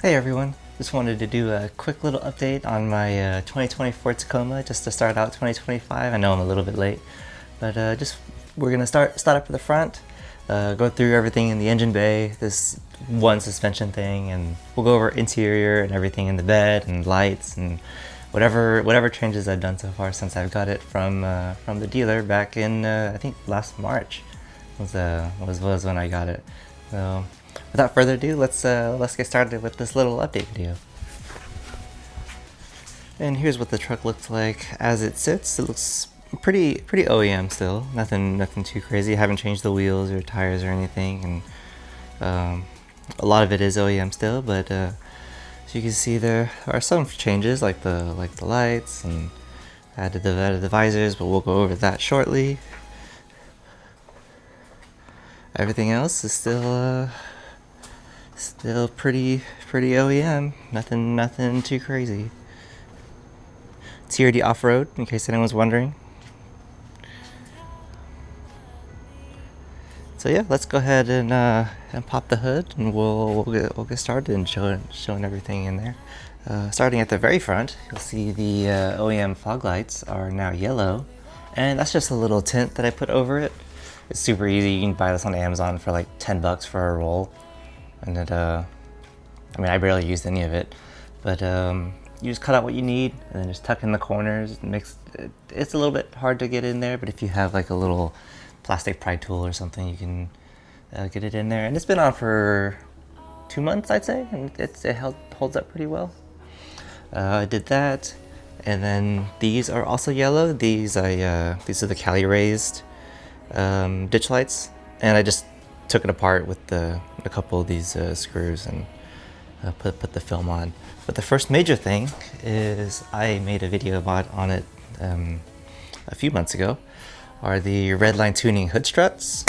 Hey everyone, just wanted to do a quick little update on my 2024 Tacoma just to start out 2025. I know I'm a little bit late, but we're gonna start up at the front, go through everything in the engine bay, this one suspension thing, and we'll go over interior and everything in the bed and lights and whatever changes I've done so far since I've got it from the dealer back in I think last March was when I got it. So without further ado, let's get started with this little update video. And here's what the truck looks like as it sits. It looks pretty OEM still. Nothing too crazy. I haven't changed the wheels or tires or anything, and a lot of it is OEM still. But as you can see, there are some changes like the lights, and added the visors, but we'll go over that shortly. Everything else is still pretty OEM. Nothing too crazy. TRD off-road, in case anyone's wondering. So yeah, let's go ahead and pop the hood, and we'll get started and showing everything in there. Starting at the very front, you'll see the OEM fog lights are now yellow, and that's just a little tint that I put over it. It's super easy. You can buy this on Amazon for like 10 bucks for a roll. And it, I mean, I barely used any of it, but you just cut out what you need and then just tuck in the corners. It's a little bit hard to get in there, but if you have like a little plastic pry tool or something, you can get it in there. And it's been on for 2 months, I'd say, and it holds up pretty well. I did that, and then these are also yellow. These are the Cali raised ditch lights, and I just took it apart with a couple of these screws and put the film on. But the first major thing is I made a video on it a few months ago. Are the Redline tuning hood struts.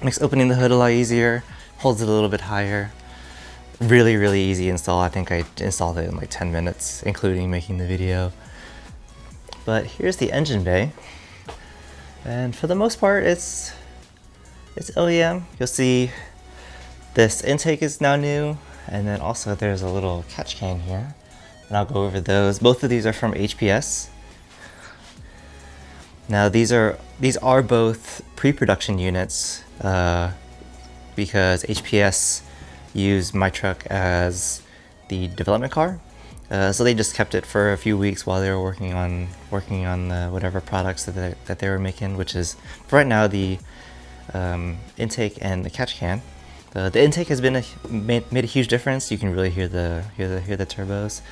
Makes opening the hood a lot easier, holds it a little bit higher. Really easy install. I think I installed it in like 10 minutes, including making the video. But here's the engine bay, and for the most part it's OEM. You'll see this intake is now new, and then also there's a little catch can here, and I'll go over those. Both of these are from HPS. Now these are both pre-production units because HPS used my truck as the development car, so they just kept it for a few weeks while they were working on whatever products that they were making, which is right now the intake and the catch can. The intake has been made a huge difference. You can really hear the turbos.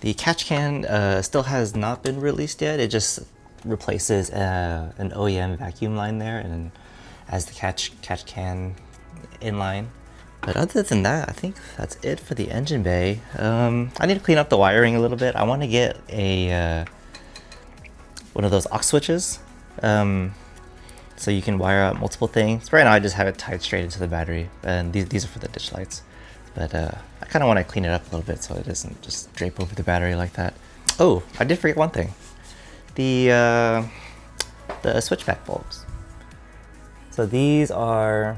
The catch can still has not been released yet. It just replaces an OEM vacuum line there, and as the catch can inline. But other than that, I think that's it for the engine bay. I need to clean up the wiring a little bit. I want to get a one of those aux switches, so you can wire up multiple things. Right now I just have it tied straight into the battery, and these are for the ditch lights. But I kind of want to clean it up a little bit so it doesn't just drape over the battery like that. Oh, I did forget one thing. The switchback bulbs. So these are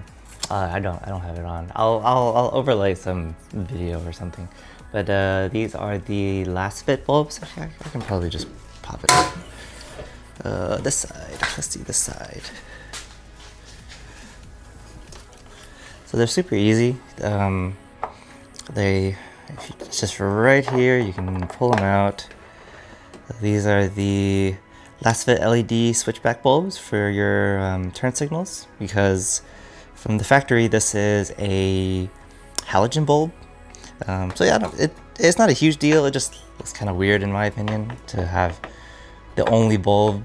I don't have it on. I'll overlay some video or something. But these are the last fit bulbs. Actually, I can probably just pop it up. This side. Let's see this side. So they're super easy. It's just right here. You can pull them out. These are the last fit LED switchback bulbs for your turn signals, because from the factory this is a halogen bulb. So yeah, it's not a huge deal. It just looks kind of weird in my opinion to have the only bulb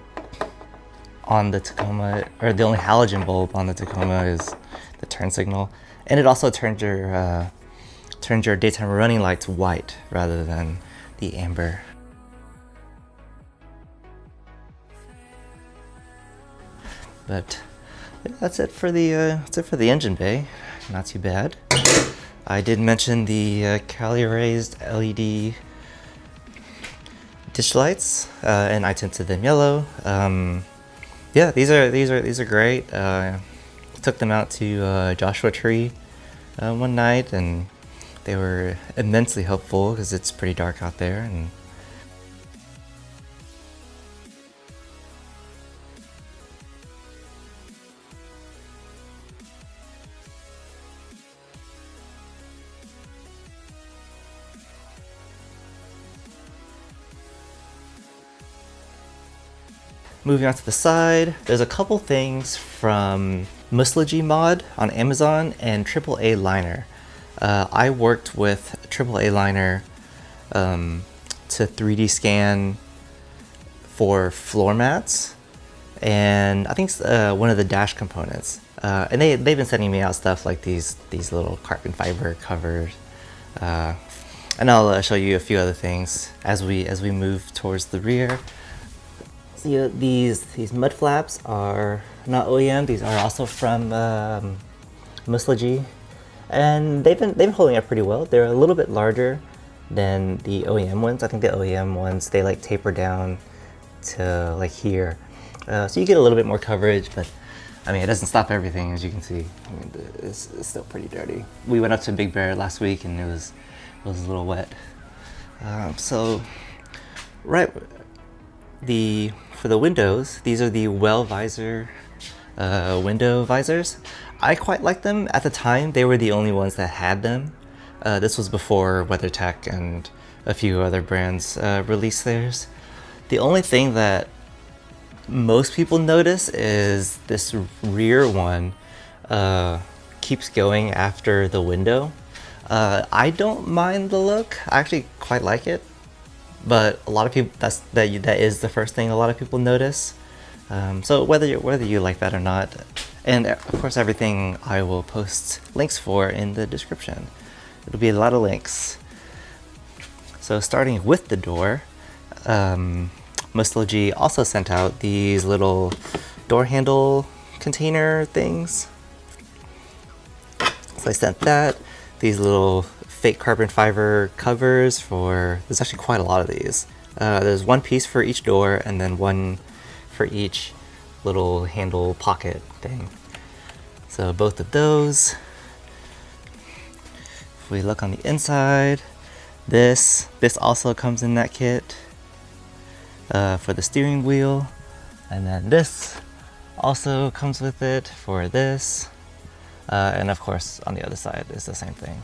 on the Tacoma, or the only halogen bulb on the Tacoma is the turn signal, and it also turns your daytime running lights white rather than the amber. But that's it for the engine bay. Not too bad. I did mention the Cali raised LED ditch lights, and I tinted them yellow. Yeah, these are great. Took them out to Joshua Tree one night, and They were immensely helpful because it's pretty dark out there. And moving on to the side, there's a couple things from Musligi Mod on Amazon and AAA Liner. I worked with AAA Liner to 3D scan for floor mats, and I think one of the dash components. And they've been sending me out stuff like these little carbon fiber covers. And I'll show you a few other things as we move towards the rear. So these mud flaps are not OEM. These are also from Musligi, and they've been holding up pretty well. They're a little bit larger than the OEM ones. I think the OEM ones, they like taper down to like here, so you get a little bit more coverage. But I mean, it doesn't stop everything, as you can see. I mean, it's still pretty dirty. We went up to Big Bear last week, and it was a little wet. So right. For the windows, these are the well visor window visors. I quite like them. At the time, they were the only ones that had them. This was before WeatherTech and a few other brands released theirs. The only thing that most people notice is this rear one keeps going after the window. I don't mind the look. I actually quite like it. But a lot of people, that is the first thing a lot of people notice. So whether you like that or not, and of course everything I will post links for in the description. It'll be a lot of links. So starting with the door, Musligi also sent out these little door handle container things. So I sent that. These little fake carbon fiber covers for, there's actually quite a lot of these. There's one piece for each door and then one for each little handle pocket thing. So both of those. If we look on the inside, this also comes in that kit for the steering wheel. And then this also comes with it for this. And of course on the other side is the same thing.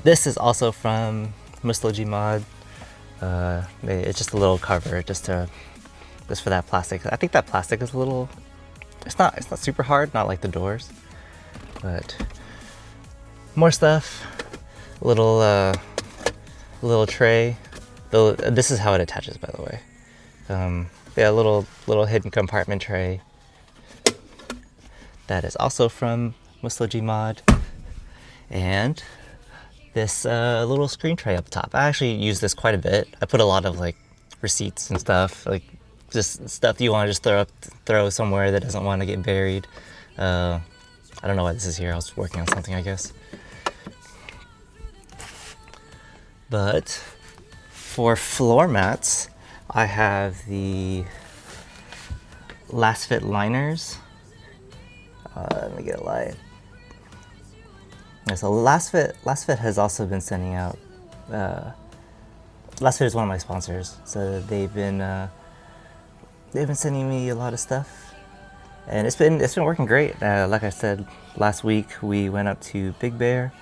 This is also from Musligi Mod. It's just a little cover, just for that plastic. I think that plastic is a little. It's not super hard, not like the doors, but more stuff. Little tray. This is how it attaches, by the way. Yeah, little hidden compartment tray. That is also from Musligi Mod, and this little screen tray up top. I actually use this quite a bit. I put a lot of like receipts and stuff, like just stuff you want to just throw somewhere that doesn't want to get buried. I don't know why this is here. I was working on something, I guess. But for floor mats, I have the Last Fit liners. Let me get a light. So Last Fit has also been sending out. Last Fit is one of my sponsors, so they've been sending me a lot of stuff, and it's been working great. Like I said, last week we went up to Big Bear,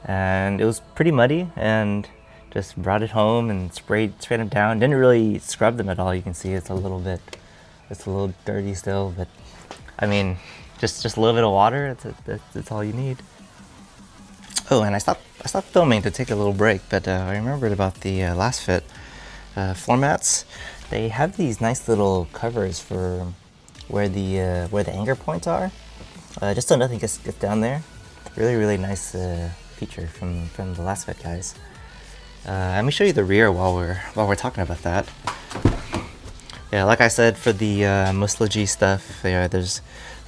and it was pretty muddy, and just brought it home and sprayed them down. Didn't really scrub them at all. You can see it's a little dirty still, but I mean, just a little bit of water. That's all you need. Oh, and I stopped filming to take a little break, but I remembered about the Last Fit floor mats. They have these nice little covers for where the anchor points are, just so nothing gets down there. Really nice feature from the Last Fit guys. Let me show you the rear while we're talking about that. Yeah, like I said, for the Musligi stuff, there's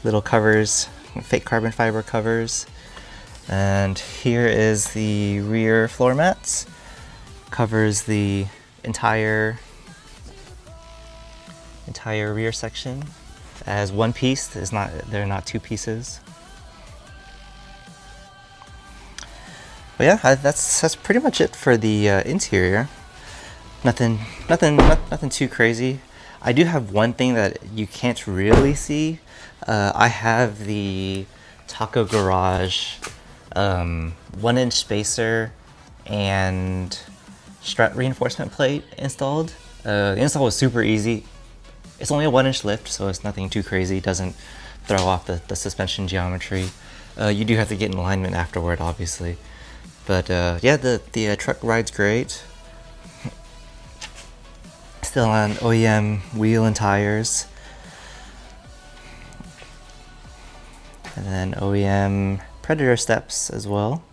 little covers, fake carbon fiber covers. And here is the rear floor mats. Covers the entire rear section as one piece. They're not two pieces. But But yeah, that's pretty much it for the interior. Nothing too crazy. I do have one thing that you can't really see. I have the Taco Garage 1-inch spacer and strut reinforcement plate installed. The install was super easy. It's only a 1-inch lift, so it's nothing too crazy. It doesn't throw off the suspension geometry. You do have to get in alignment afterward, obviously. But yeah, the truck rides great. Still on OEM wheel and tires. And then OEM Predator steps as well.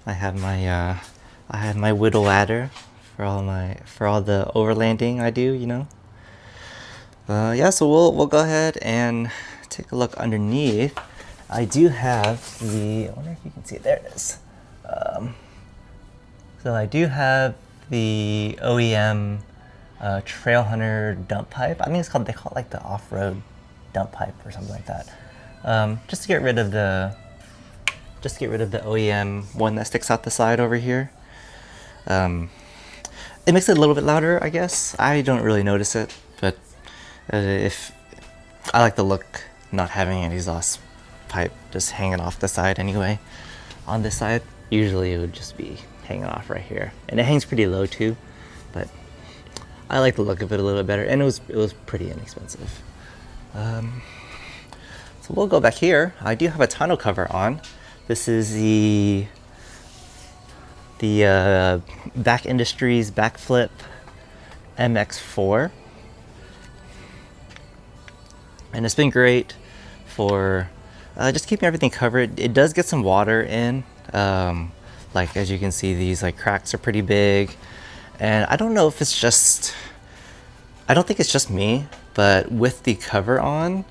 I have my whittle ladder for all the overlanding I do, you know. Yeah, so we'll go ahead and take a look underneath. I do have I wonder if you can see it. There it is. So I do have the OEM Trail Hunter dump pipe. I think they call it like the off-road dump pipe or something like that. Just to get rid of the OEM one that sticks out the side over here. It makes it a little bit louder, I guess. I don't really notice it, but if I like the look not having an exhaust pipe just hanging off the side anyway. On this side, usually it would just be hanging off right here, and it hangs pretty low too, but I like the look of it a little bit better, and it was pretty inexpensive. So we'll go back here. I do have a tonneau cover on. This is the Back Industries Backflip MX4, and it's been great for just keeping everything covered. It does get some water in. Like, as you can see, these like cracks are pretty big, and I don't know if it's just, I don't think it's just me, but with the cover on,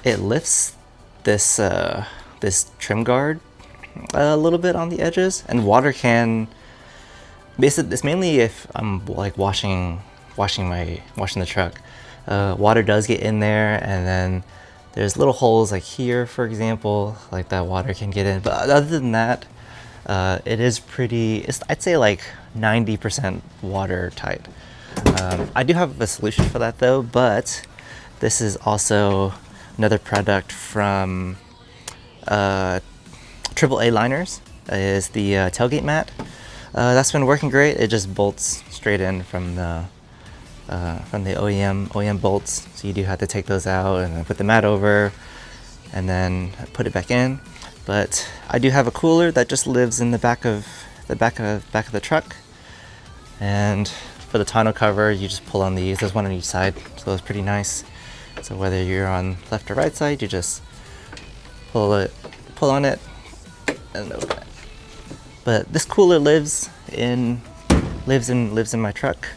it lifts this this trim guard a little bit on the edges, and water can, basically, it's mainly if I'm like washing the truck. Water does get in there, and then there's little holes like here, for example, like that water can get in. But other than that, it is pretty, I'd say like 90% watertight. I do have a solution for that though, but this is also another product from AAA Liners. Is the tailgate mat. That's been working great. It just bolts straight in from the OEM bolts, so you do have to take those out and then put the mat over and then put it back in. But I do have a cooler that just lives in the back of the truck, and for the tonneau cover you just pull on these. There's one on each side, so it's pretty nice. So whether you're on left or right side, you just pull on it and open it. But this cooler lives in my truck.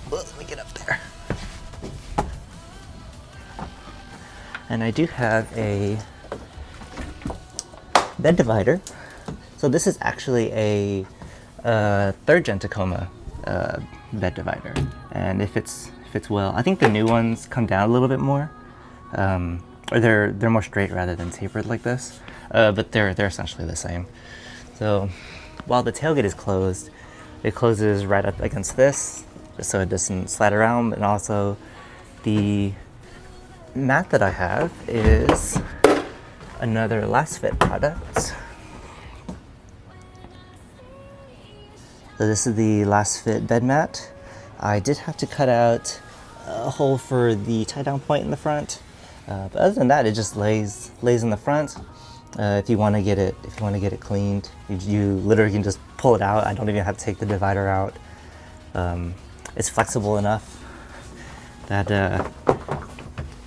Let me get up there. And I do have a bed divider. So this is actually a 3rd gen Tacoma bed divider, and it fits well. I think the new ones come down a little bit more, or they're more straight rather than tapered like this, but they're essentially the same. So while the tailgate is closed, it closes right up against this, just so it doesn't slide around. And also the mat that I have is another Last Fit product. So this is the Last Fit bed mat. I did have to cut out a hole for the tie down point in the front, but other than that, it just lays in the front. If you want to get it cleaned, you literally can just pull it out. I don't even have to take the divider out. It's flexible enough that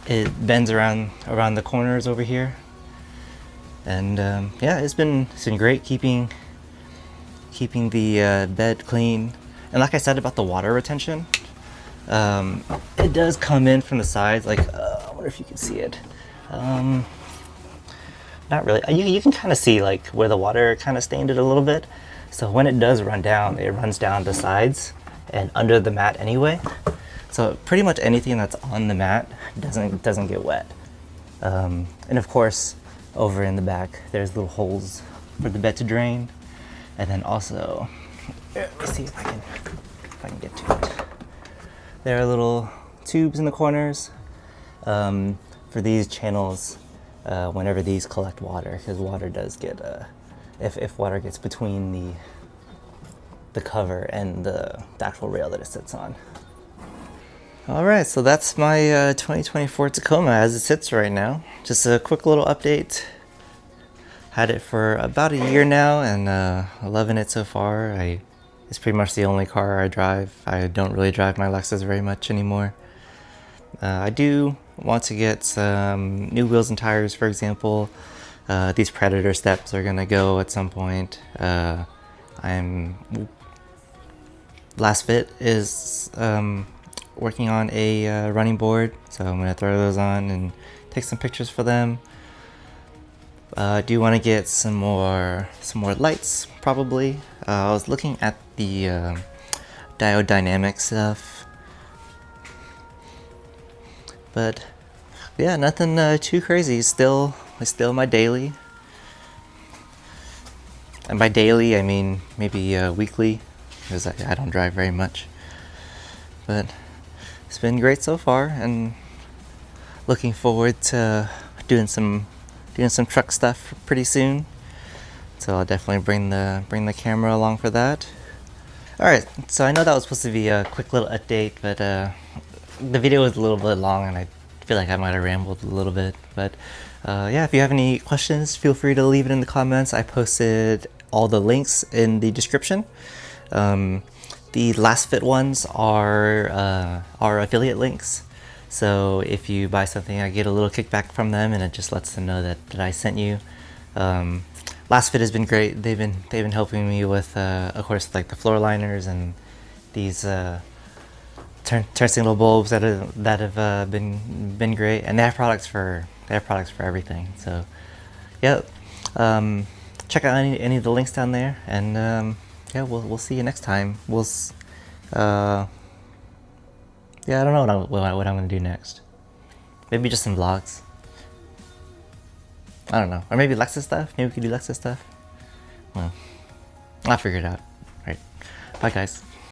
it bends around the corners over here, and yeah, it's been great keeping the bed clean. And like I said about the water retention, it does come in from the sides. Like I wonder if you can see it. Not really. You can kind of see like where the water kind of stained it a little bit. So when it does run down, it runs down the sides and under the mat anyway. So pretty much anything that's on the mat doesn't get wet. And of course, over in the back, there's little holes for the bed to drain. And then also, let me see if I can get to it. There are little tubes in the corners for these channels whenever these collect water, because water does get if water gets between the cover and the actual rail that it sits on. All right, so that's my 2024 Tacoma as it sits right now. Just a quick little update. Had it for about a year now, and loving it so far. It's pretty much the only car I drive. I don't really drive my Lexus very much anymore. I do want to get some new wheels and tires, for example. These Predator steps are gonna go at some point. Last Fit is working on a running board, so I'm gonna throw those on and take some pictures for them. I do want to get some more lights, probably. I was looking at the diode dynamic stuff, but yeah, nothing too crazy. Still my daily, and by daily I mean maybe weekly, because I don't drive very much. But it's been great so far, and looking forward to doing some truck stuff pretty soon. So I'll definitely bring the camera along for that. All right, so I know that was supposed to be a quick little update, but the video was a little bit long, and I feel like I might have rambled a little bit. But yeah, if you have any questions, feel free to leave it in the comments. I posted all the links in the description. The Last Fit ones are affiliate links. So if you buy something, I get a little kickback from them, and it just lets them know that I sent you. Last Fit has been great. They've been helping me with, of course, like the floor liners and these turn signal bulbs that have been great, and they have products for everything. So yeah, check out any of the links down there, and yeah, we'll see you next time. Yeah, I don't know what I'm gonna do next. Maybe just some vlogs. I don't know. Or maybe Lexus stuff. Maybe we could do Lexus stuff. Well, I'll figure it out. All right. Bye, guys.